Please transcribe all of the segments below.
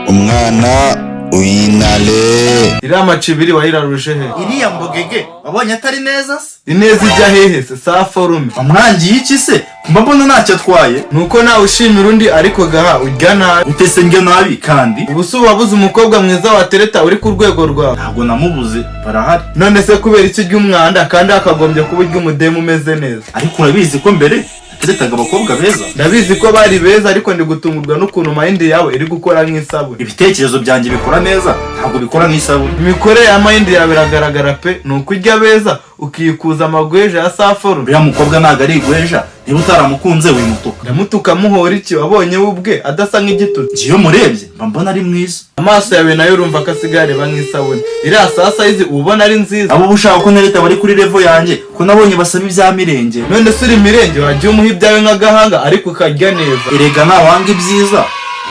umwana uyinale iriya macibiri wayiraruje he? iriya mbogege wabonye atari neza se? ineza ijya hehe se? saa forume wamwangiye iki se? mbona ntacyo atwaye. nuko nawe ushimira undi ariko gaha urya nabi. utese ndya nabi kandi ubu si wabuze umukobwa mwiza watereta uri ku rwego rwawe? ntabwo namubuze, barahari. none se kubera iki ry'umwanda kandi hakagombye kuba iry'umudemu umeze neza? ariko urabizi ko mbere teretaga abakobwa beza. ndabizi ko bari beza ariko ndi gutungurwa n'ukuntu mayindi yawe iri gukora nk'isabune. ibitekerezo byanjye bikora neza, ntabwo bikora nk'isabune. imikorere ya mayindi yawe iragaragara pe. ni ukurya beza ukikuza amagweja ya saforume. uriya mukobwa ntabwo ari igweja, niba utaramukunze wimutuka. ndamutuka muhora iki? wabonye we ubwe adasa nk'igitutsi? iyo murebye mba mbona ari mwiza. amaso yawe nayo urumva ko asigaye areba nk'isabune. iriya saa sayizi uba ubona ari nziza. abo ushaka ko nereta bari kuri levo yanjye ko nabonye basaba ibya mirenge. none se uri mirenge wagiye umuha ibyawe nk'agahanga ariko ukarya neza. erega ntawanga ibyiza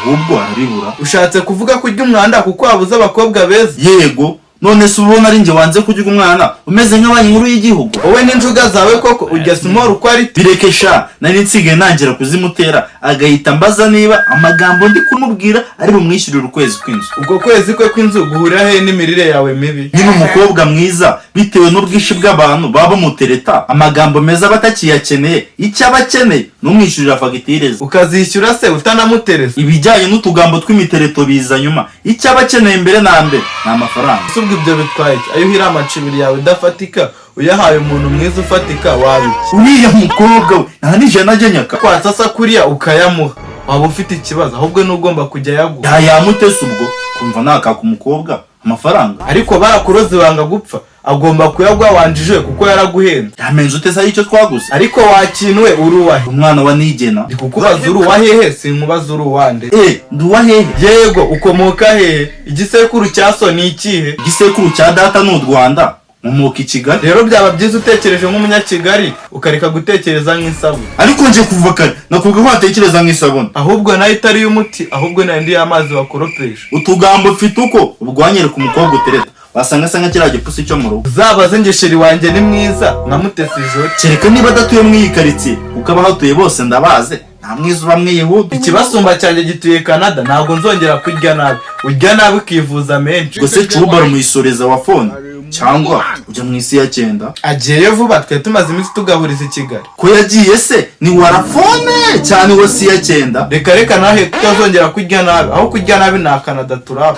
ahubwo arabibura. ushatse kuvuga ko urya umwanda kuko wabuze abakobwa beza? yego, none se ubona ari njye wanze kurya umwana umeze nk'abanyi nkuru y'igihugu? wowe n'injuga zawe koko urya simoro uko ari? bireke sha, nari nsigaye nangira kuzimutera agahita mbaza niba amagambo ndi kumubwira ari bumwishyurire ukwezi kw'inzu. ubwo kwezi kwe kw'inzu guhurira he n'imirire yawe mibi? nyine umukobwa mwiza bitewe n'ubwinshi bw'abantu baba bamutereta amagambo meza batakiyakeneye, icyo aba akeneye n'umwishyurira fagitire ze. ukazishyura se utanamuteresa? ibijyanye n'utugambo tw'imitereto biza nyuma, icyo aba akeneye mbere na mbere ni amafaranga. ubwo ibyo bitwaye iki? ayo uhira amacibiri yawe udafatika uyahaye umuntu mwiza ufatika wabiki? uriya mukobwa we nta n'ijana ajya nyaka. kwasasa kuriya ukayamuha waba ufite ikibazo, ahubwo n'ugomba kujya yaguha. yamutese ubwo kumva nakaka umukobwa amafaranga. ariko barakuroze banga gupfa, agomba kuyaguha wanjije kuko yaraguhenze. yamenze utese ari icyo twaguze. ariko wakinwe uri uwahe? umwana wa nigena. ndi kukubaza uri uwa hehe, sinkubaza uri uwande. ndi uwa hehe? yego ukomoka hehe? igisekuru cya so ni ikihe? igisekuru cya data ni u Rwanda, nkomoka i Kigali. rero byaba byiza utekereje nk'umunyakigali ukareka gutekereza nk'isabune. ariko nje kuva kare nakubwa ko watekereza nk'isabune. ahubwo nayo itari y'umuti, ahubwo nayo ndi y'amazi wakoropesha. utugambo mfite uko ubwanyereka umukobwa utereta wasanga asa nka kiriya gipusi cyo mu rugo. uzabaze ngesheri wanjye ni mwiza nkamutesa ijoro. kereka niba adatuye mu iyi karitsiye kuko abahatuye bose ndabaze, nta mwiza uba mwiyihuta. ikibasumba cyanjye gituye Canada, ntabwo nzongera kurya nabi. urya nabi ukivuza menshi. ubwo se cubara umuyisoreza wa fone cyangwa ujya mu isi ya cyenda? agiyeyo vuba, twe tumaze iminsi tugahuriza i Kigali. ko yagiye se ni warafone cyane we si ya cyenda? reka nahe tutazongera kurya nabi, aho kurya nabi ni Canada turaba.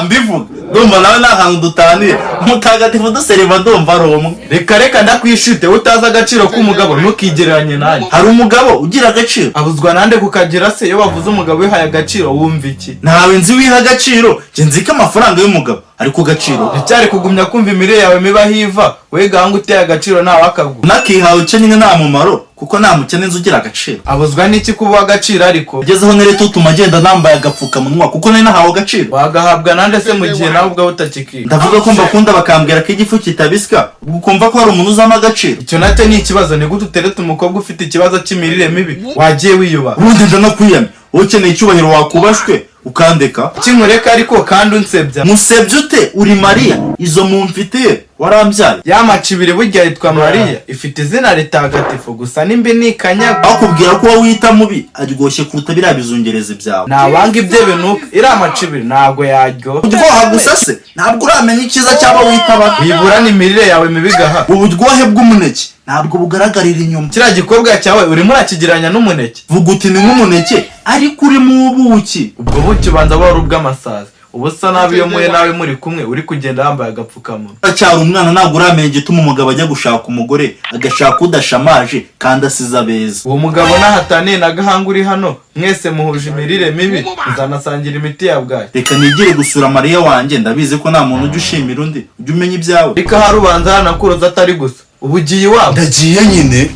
mbivuga ndumva nawe nta hantu dutaniye mutagatifu duseriva ndumva ari umwe. reka ndakwishite utazi agaciro k'umugabo ntukigereranye nanjye. hari umugabo ugira agaciro? abuzwa nande kukagira se? iyo bavuze umugabo wihaye agaciro wumva iki? ntawe nzi wiha agaciro, njye nzi ko amafaranga y'umugabo ari ku gaciro. icyari kugumya kumva imirire yawe miba hiva, we gahanga uteye agaciro nawe akagura. nakihawe uce nyine nta mumaro kuko nta mukene nzi ugira agaciro. abuzwa n'iki kuba agaciro? ariko ugezeho nereta utuma agenda nambaye agapfukamunwa kuko nari nahawe agaciro. wagahabwa nande se mu gihe nawe ubwawe utakikira? ndavuga ko mbakunda bakambwira ko igifu kitabisika, ubwo ukumva ko hari umuntu uzamo agaciro. icyo nacyo ni ikibazo. ni gute utereta umukobwa ufite ikibazo cy'imirire mibi wagiye wiyubaha? ubundi ndanakwiyamye, wowe ukeneye icyubahiro wakubashwe ukandeka. kinkureka ariko kandi unsebya. musebye ute? uri Mariya, izo mumfitiye warambyaye. ya macibiri burya yitwa Mariya, ifite izina ritagatifu gusa nimbi ni kanyaga. bakubwira ko wowe wita mubi aryoshye kuruta biriya bizungereza byawe. ntabanga ibyo binuka, iriya macibiri ntabwo yaryoha. uryoha gusa se ntabwo uramenya icyiza cyaba wita babi. wibura n'imirire yawe mibi gaha. uburyohe bw'umuneke ntabwo bugaragarira inyuma. kiriya gikobwa cyawe urimo urakigereranya n'umuneke? vuga uti ni nk'umuneke ariko urimo ubuki. ubwo buki ubanza buba ari ubw'amasazi. ubu usa nabi iyo muye nawe muri kumwe uri kugenda yambaye agapfukamunwa. uracyari umwana, ntabwo uramenya igituma umugabo ajya gushaka umugore agashaka udashamaje kandi asize abeza. uwo mugabo nahataniye na gahanga uri hano, mwese muhuje imirire mibi, muzanasangira imiti ya bwayo. reka nigire gusura Mariya wanjye, ndabizi ko nta muntu ujya ushimira undi, ujya umenya ibyawe. ariko hari ubanza hanakuroza atari gusa. ubu ugiye iwabo? ndagiye nyine.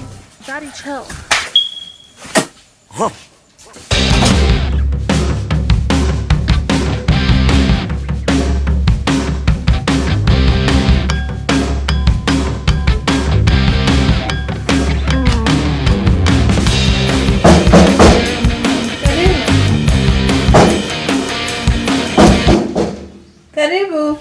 Daddy, chill. Karibu.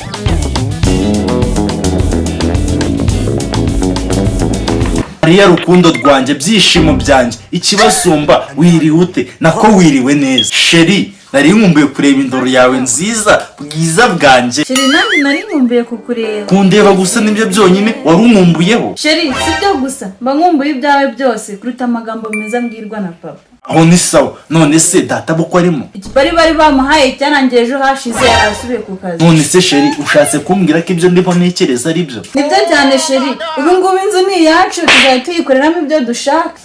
Mariya rukundo rwanjye, byishimo byanjye, ikibasumba wiriwe ute? nako wiriwe neza sheri, nari nkumbuye kureba indoro yawe nziza bwiza bwanjye. Sheri nanjye nari nkumbuye kukureba. Kundeba gusa nibyo byonyine wari umumbuyeho. Sheri sibyo gusa mba nkumbuye ibyawe byose kuruta amagambo meza mbwirwa na papa. Aho ni sawa. None se data boko arimo? Bari bamuhaye cyarangiye ejo hashize yarasubiye ku kazi. None se Sheri ushatse kumbwira ko ibyo ndimo ntekereza ari byo? Nibyo cyane Sheri, ubu ngubu inzu ni iyacu tuzajya tuyikoreramo ibyo dushaka.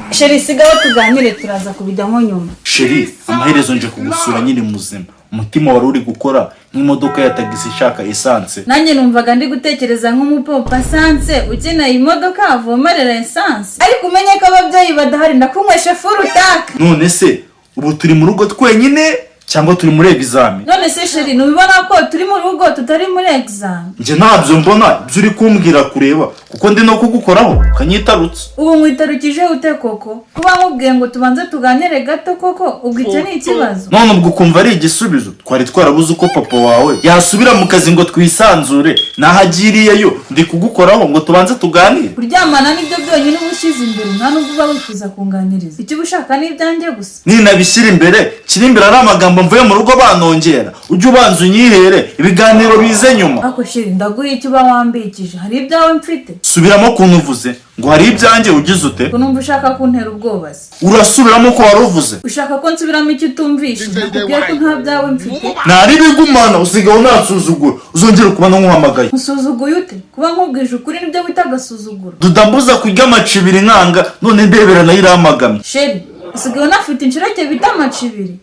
Sheri sigaho tuganire turaza kubijyamo nyuma. Sheri amaherezo nje kugusura nyiri muzima. Umutima wari uri gukora nk'imodoka ya tagisi ishaka esanse. Nanjye numvaga ndi gutekereza nk'umupopa esanse ukeneye imodoka avomerera esanse. Ariko umenye ko ababyeyi badahari ndakunywesha furu taka. None se ubu turi mu rugo twenyine cyangwa turi muri examen? None se Sheri nubibona ko turi mu rugo tutari muri examen? Nje ntabyo mbona ibyo uri kumbwira kureba kuko ndi no kugukoraho ukanyitarutse. Ubu nkwitarukije ute koko? Kuba nkubwiye ngo tubanze tuganire gato koko ubwo icyo ni ikibazo. None ubwo ukumva ari igisubizo? Twari twarabuze uko papa wawe yasubira mu kazi ngo twisanzure, nahagiriyeyo ndi kugukoraho ngo tubanze tuganire. Kuryamana nibyo byonyine uba ushyize imbere, nta nubwo uba wifuza kunganiriza. Icyo uba ushaka ni ibyanjye gusa. Ninabishyira imbere kiri imbere ari amagambo mvuye mu rugo banongera, ujye ubanza unyihere ibiganiro bize nyuma. Ako Sheri ndaguha icyo uba wambikije, hari ibyawe mfite. Subiramo kuntu uvuze ngo hari ibyanjye ugize ute? Kunumva ushaka kuntera ubwoba se. Urasubiramo ko wari uvuze? Ushaka ko nsubiramo icyo utumvishe? Nakubwiye ko nta byawe mfite. Nari bigumana usigaho nansuzugura, uzongera kuba nkuhamagaye. Usuzuguye ute? Kuba nkubwije ukuri nibyo bita agasuzuguro. Dudambuza kurya amacibiri nkanga none ndebera nayo iramagamye. Sheri usigaye unafite inshoreke bita amacibiri.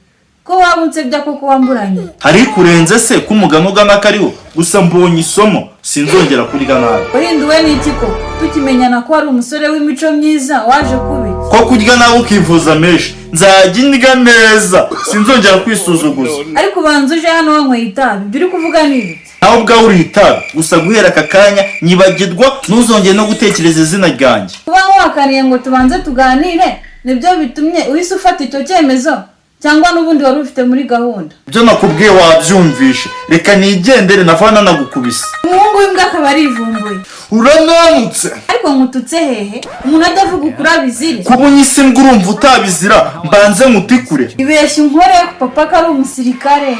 Ko waba unsebya koko wamburanye. Hari kurenze se ko umugano ugana kariho gusa mbonye isomo sinzongera kurya nabi. Wahinduwe n'iki koko? Tukimenyana ko ari umusore w'imico myiza waje kubi. Ko kurya nawe ukivuza menshi nzajya indya neza sinzongera kwisuzuguza. Ariko ubanza uje hano wanyweye itabi, ibyo uri kuvuga ni ibiki? Nawe ubwawe uri itabi gusa guhera aka kanya nyibagirwa ntuzongere no gutekereza izina ryanjye. Kuba nkwakaniye ngo tubanze tuganire nibyo bitumye uhise ufata icyo cyemezo cyangwa n'ubundi wari ufite muri gahunda? Ibyo nakubwiye wabyumvishe, reka nigendere navana nagukubise. Umuhungu w'imbwa akaba arivumbuye. Urananutse. Ariko nkututse hehe? Umuntu adavuga ukuri abizire. Kuba unyise mbwa urumva utabizira mbanze nkutikure. Ibeshya unkore papa ko ari umusirikare.